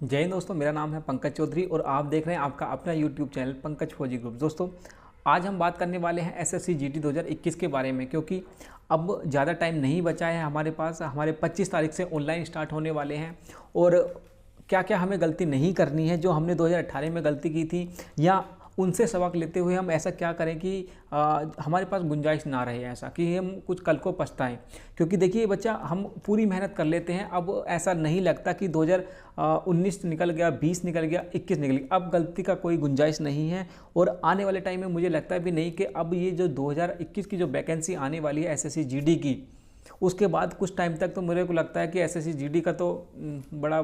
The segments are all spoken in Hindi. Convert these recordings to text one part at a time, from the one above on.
जय हिंद दोस्तों, मेरा नाम है पंकज चौधरी और आप देख रहे हैं आपका अपना यूट्यूब चैनल पंकज फौजी ग्रुप। दोस्तों, आज हम बात करने वाले हैं एसएससी जीडी 2021 के बारे में, क्योंकि अब ज़्यादा टाइम नहीं बचा है हमारे पास। हमारे 25 तारीख से ऑनलाइन स्टार्ट होने वाले हैं और क्या क्या हमें गलती नहीं करनी है जो हमने 2018 में गलती की थी, या उनसे सबक लेते हुए हम ऐसा क्या करें कि हमारे पास गुंजाइश ना रहे ऐसा कि हम कुछ कल को पछताएं। क्योंकि देखिए बच्चा, हम पूरी मेहनत कर लेते हैं, अब ऐसा नहीं लगता कि 2019 निकल गया, 20 निकल गया, 21 निकल गया, अब गलती का कोई गुंजाइश नहीं है। और आने वाले टाइम में मुझे लगता भी नहीं कि अब ये जो 2021 की जो वैकेंसी आने वाली है एसएससी जीडी की, उसके बाद कुछ टाइम तक तो मेरे को लगता है कि एसएससी जीडी का तो बड़ा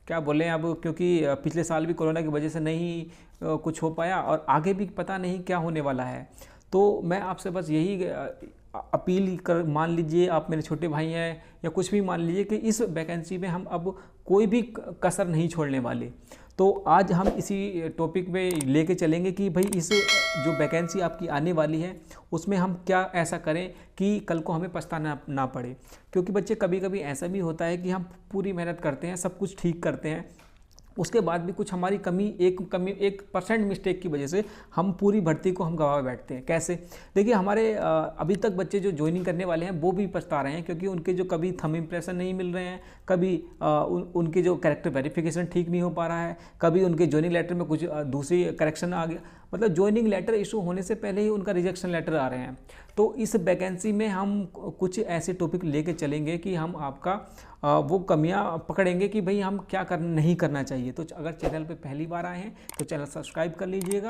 क्या बोलें अब, क्योंकि पिछले साल भी कोरोना की वजह से नहीं कुछ हो पाया और आगे भी पता नहीं क्या होने वाला है। तो मैं आपसे बस यही अपील कर, मान लीजिए आप मेरे छोटे भाई हैं या कुछ भी मान लीजिए कि इस वैकेंसी में हम अब कोई भी कसर नहीं छोड़ने वाले। तो आज हम इसी टॉपिक पे लेके चलेंगे कि भाई इस जो वैकेंसी आपकी आने वाली है उसमें हम क्या ऐसा करें कि कल को हमें पछताना ना पड़े। क्योंकि बच्चे, कभी कभी ऐसा भी होता है कि हम पूरी मेहनत करते हैं, सब कुछ ठीक करते हैं, उसके बाद भी कुछ हमारी कमी 1% मिस्टेक की वजह से हम पूरी भर्ती को हम गंवा बैठते हैं। कैसे? देखिए, हमारे अभी तक बच्चे जो ज्वाइनिंग करने वाले हैं वो भी पछता रहे हैं, क्योंकि उनके जो कभी थंब इम्प्रेशन नहीं मिल रहे हैं, कभी उनके जो कैरेक्टर वेरिफिकेशन ठीक नहीं हो पा रहा है, कभी उनके ज्वाइनिंग लेटर में कुछ दूसरी करेक्शन आ गया, मतलब ज्वाइनिंग लेटर इशू होने से पहले ही उनका रिजेक्शन लेटर आ रहे हैं। तो इस वैकेंसी में हम कुछ ऐसे टॉपिक लेके चलेंगे कि हम आपका वो कमियां पकड़ेंगे कि भाई हम क्या नहीं करना चाहिए। तो अगर चैनल पे पहली बार आए हैं तो चैनल सब्सक्राइब कर लीजिएगा।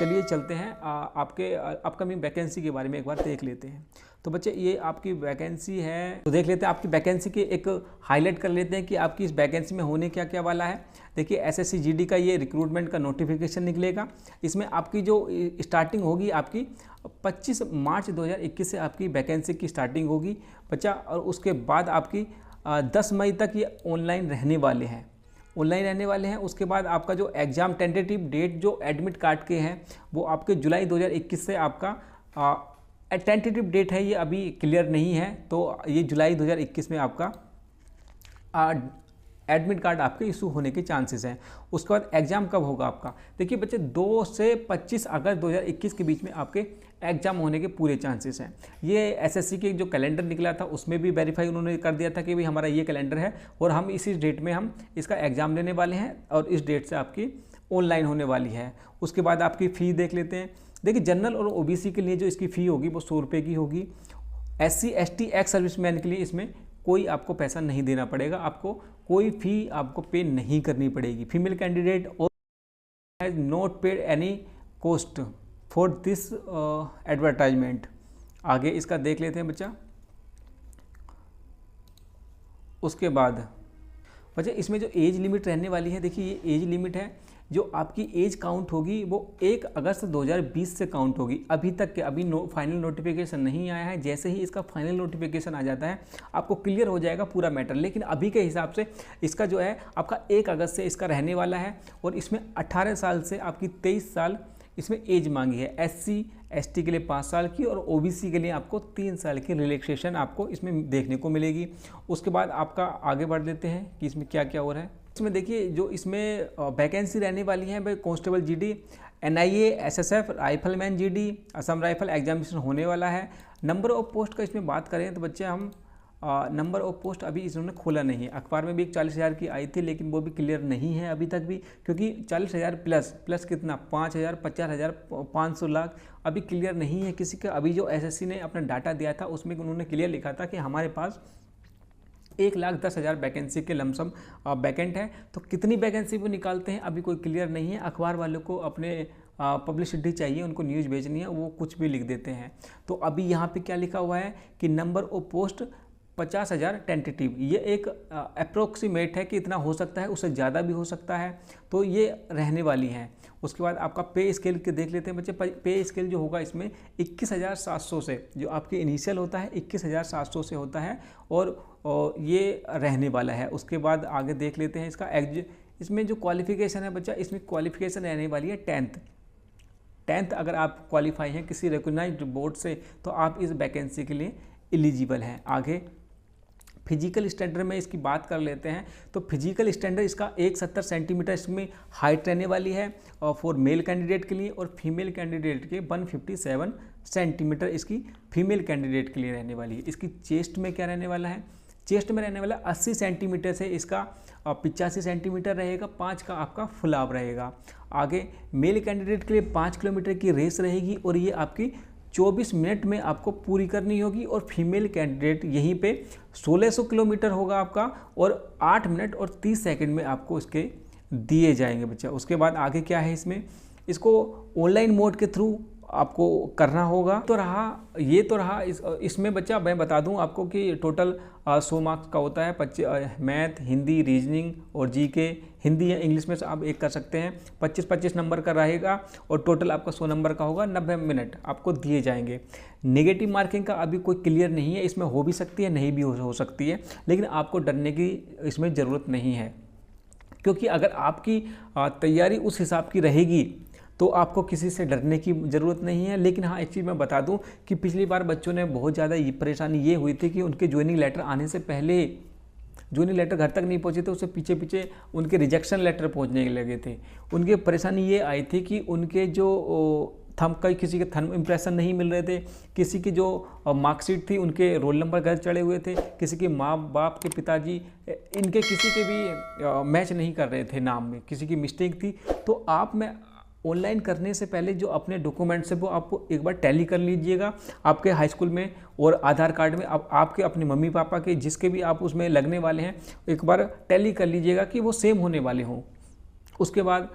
चलिए चलते हैं आपके अपकमिंग वैकेंसी के बारे में एक बार देख लेते हैं। तो बच्चे, ये आपकी वैकेंसी है, तो देख लेते हैं आपकी वैकेंसी के एक हाईलाइट कर लेते हैं कि आपकी इस वैकेंसी में होने क्या क्या वाला है। देखिए, एसएससी जीडी का ये रिक्रूटमेंट का नोटिफिकेशन निकलेगा। इसमें आपकी जो स्टार्टिंग होगी आपकी 25 मार्च 2021 से आपकी वैकेंसी की स्टार्टिंग होगी बच्चा, और उसके बाद आपकी 10 मई तक ये ऑनलाइन रहने वाले हैं। उसके बाद आपका जो एग्ज़ाम टेंटेटिव डेट जो एडमिट कार्ड के हैं वो आपके जुलाई 2021 से आपका टेंटेटिव डेट है, ये अभी क्लियर नहीं है। तो ये जुलाई 2021 में आपका एडमिट कार्ड आपके इशू होने के चांसेस हैं। उसके बाद एग्ज़ाम कब होगा आपका? देखिए बच्चे, 2 से 25 अगस्त 2021 के बीच में आपके एग्ज़ाम होने के पूरे चांसेस हैं। ये एसएससी के जो कैलेंडर निकला था उसमें भी वेरीफाई उन्होंने कर दिया था कि भाई हमारा ये कैलेंडर है और हम इसी डेट में हम इसका एग्ज़ाम लेने वाले हैं और इस डेट से आपकी ऑनलाइन होने वाली है। उसके बाद आपकी फ़ी देख लेते हैं। देखिए, जनरल और ओबीसी के लिए जो इसकी फ़ी होगी वो 100 रुपये की होगी। SC ST एक्स सर्विसमैन के लिए इसमें कोई आपको पैसा नहीं देना पड़ेगा, आपको कोई फ़ी आपको पे नहीं करनी पड़ेगी। फीमेल कैंडिडेट और has not paid any cost for this advertisement. आगे इसका देख लेते हैं बच्चा। उसके बाद बच्चा, इसमें जो एज लिमिट रहने वाली है, देखिए ये एज लिमिट है, जो आपकी एज काउंट होगी वो 1 अगस्त 2020 से काउंट होगी। अभी तक के फाइनल नोटिफिकेशन नहीं आया है। जैसे ही इसका फाइनल नोटिफिकेशन आ जाता है आपको क्लियर हो जाएगा पूरा मैटर। लेकिन अभी के हिसाब से इसका जो है आपका 1 अगस्त से इसका रहने वाला है और इसमें 18 साल से आपकी 23 साल इसमें एज मांगी है। SC ST के लिए 5 साल की और OBC के लिए आपको 3 साल की रिलैक्सेशन आपको इसमें देखने को मिलेगी। उसके बाद आपका आगे बढ़ लेते हैं कि इसमें क्या क्या हो रहा है। इसमें देखिए, जो इसमें वैकेंसी रहने वाली है भाई, constable GD, NIA SSF rifleman GD, Assam rifle examination होने वाला है। नंबर ऑफ पोस्ट का इसमें बात करें तो बच्चे, हम नंबर ऑफ पोस्ट अभी इन्होंने खोला नहीं है। अखबार में भी एक 40,000 की आई थी, लेकिन वो भी क्लियर नहीं है अभी तक भी, क्योंकि 40,000 प्लस कितना 5,000 50,000 500 लाख अभी क्लियर नहीं है किसी का। अभी जो एसएससी ने अपना डाटा दिया था उसमें उन्होंने क्लियर लिखा था कि हमारे पास 1,10,000 वैकेंसी के लमसम वैकेंट है। तो कितनी वैकेंसी वो निकालते हैं अभी कोई क्लियर नहीं है। अखबार वालों को अपने पब्लिसिटी चाहिए, उनको न्यूज़ भेजनी है, वो कुछ भी लिख देते हैं। तो अभी यहाँ पे क्या लिखा हुआ है कि नंबर ऑफ पोस्ट 50,000 टेंटेटिव, ये एक अप्रोक्सीमेट है कि इतना हो सकता है, उससे ज़्यादा भी हो सकता है। तो ये रहने वाली है। उसके बाद आपका पे स्केल के देख लेते हैं बच्चे। पे स्केल जो होगा इसमें 21,700 से, जो आपके इनिशियल होता है 21,700 से होता है और ये रहने वाला है। उसके बाद आगे देख लेते हैं इसका इसमें जो क्वालिफिकेशन है बच्चा, इसमें क्वालिफिकेशन रहने वाली है 10th। अगर आप क्वालिफाई हैं किसी रिकॉग्नाइज्ड बोर्ड से तो आप इस वैकेंसी के लिए एलिजिबल हैं। आगे फिजिकल स्टैंडर्ड में इसकी बात कर लेते हैं तो फिजिकल स्टैंडर्ड इसका 170 सेंटीमीटर इसमें हाइट रहने वाली है और फॉर मेल कैंडिडेट के लिए, और फीमेल कैंडिडेट के 157 सेंटीमीटर इसकी फीमेल कैंडिडेट के लिए रहने वाली है। इसकी चेस्ट में क्या रहने वाला है, चेस्ट में रहने वाला 80 सेंटीमीटर से इसका 85 सेंटीमीटर रहेगा, 5 का आपका फुलाव रहेगा। आगे मेल कैंडिडेट के लिए 5 किलोमीटर की रेस रहेगी और ये आपकी 24 मिनट में आपको पूरी करनी होगी, और फीमेल कैंडिडेट यहीं पे 1600 किलोमीटर होगा आपका, और 8 मिनट और 30 सेकंड में आपको इसके दिए जाएंगे बच्चा। उसके बाद आगे क्या है, इसमें इसको ऑनलाइन मोड के थ्रू आपको करना होगा। तो रहा इसमें बच्चा मैं बता दूं आपको कि टोटल 100 मार्क्स का होता है। मैथ, हिंदी, रीजनिंग और जीके, हिंदी या इंग्लिश में से आप एक कर सकते हैं। 25-25 नंबर का रहेगा और टोटल आपका 100 नंबर का होगा। 90 मिनट आपको दिए जाएंगे। नेगेटिव मार्किंग का अभी कोई क्लियर नहीं है, इसमें हो भी सकती है नहीं भी हो सकती है, लेकिन आपको डरने की इसमें ज़रूरत नहीं है, क्योंकि अगर आपकी तैयारी उस हिसाब की रहेगी तो आपको किसी से डरने की ज़रूरत नहीं है। लेकिन हाँ, एक चीज़ मैं बता दूं कि पिछली बार बच्चों ने बहुत ज़्यादा परेशानी ये हुई थी कि उनके ज्वाइनिंग लेटर आने से पहले ज्वाइनिंग लेटर घर तक नहीं पहुँचे थे, उससे पीछे पीछे उनके रिजेक्शन लेटर पहुँचने लगे थे। उनकी परेशानी ये आई थी कि उनके जो किसी के थंब इम्प्रेशन नहीं मिल रहे थे, किसी की जो मार्कशीट थी उनके रोल नंबर गलत चढ़े हुए थे, किसी के माँ बाप के पिताजी इनके किसी के भी मैच नहीं कर रहे थे नाम में, किसी की मिस्टेक थी। तो आप में ऑनलाइन करने से पहले जो अपने डॉक्यूमेंट्स है वो आप एक बार टैली कर लीजिएगा आपके हाई स्कूल में, और आधार कार्ड में आपके अपने मम्मी पापा के जिसके भी आप उसमें लगने वाले हैं एक बार टैली कर लीजिएगा कि वो सेम होने वाले हों। उसके बाद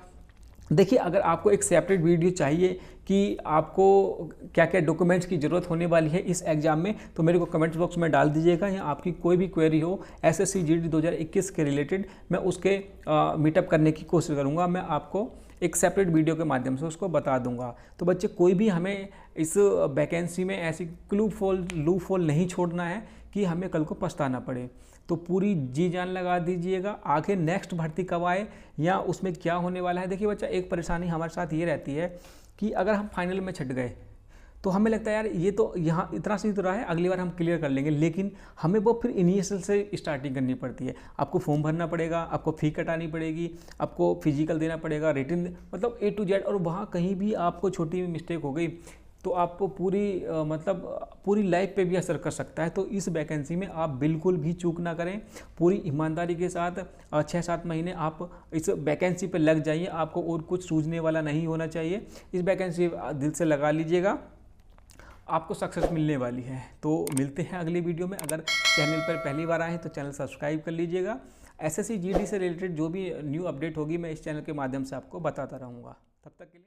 देखिए, अगर आपको एक सेपरेट वीडियो चाहिए कि आपको क्या क्या डॉक्यूमेंट्स की ज़रूरत होने वाली है इस एग्ज़ाम में, तो मेरे को कमेंट बॉक्स में डाल दीजिएगा, या आपकी कोई भी क्वेरी हो एसएससी जीडी 2021 के रिलेटेड, मैं उसके मीटअप करने की कोशिश करूँगा। मैं आपको एक सेपरेट वीडियो के माध्यम से उसको बता दूंगा। तो बच्चे, कोई भी हमें इस वैकेंसी में ऐसी लूपहोल नहीं छोड़ना है कि हमें कल को पछताना पड़े। तो पूरी जी जान लगा दीजिएगा। आगे नेक्स्ट भर्ती कब आए या उसमें क्या होने वाला है। देखिए बच्चा, एक परेशानी हमारे साथ ये रहती है कि अगर हम फाइनल में छट गए तो हमें लगता है यार ये तो यहाँ इतना सही तो रहा है, अगली बार हम क्लियर कर लेंगे, लेकिन हमें वो फिर इनिशियल से स्टार्टिंग करनी पड़ती है। आपको फॉर्म भरना पड़ेगा, आपको फ़ी कटानी पड़ेगी, आपको फिजिकल देना पड़ेगा, रिटन, मतलब A to Z, और वहाँ कहीं भी आपको छोटी भी मिस्टेक हो गई तो आपको पूरी लाइफ पे भी असर कर सकता है। तो इस वैकेंसी में आप बिल्कुल भी चूक ना करें, पूरी ईमानदारी के साथ 6-7 महीने आप इस वैकेंसी पे लग जाइए। आपको और कुछ सूझने वाला नहीं होना चाहिए। इस वैकेंसी दिल से लगा लीजिएगा, आपको सक्सेस मिलने वाली है। तो मिलते हैं अगली वीडियो में। अगर चैनल पर पहली बार आए तो चैनल सब्सक्राइब कर लीजिएगा। एसएससी जीडी से रिलेटेड जो भी न्यू अपडेट होगी मैं इस चैनल के माध्यम से आपको बताता रहूँगा। तब तक के लिए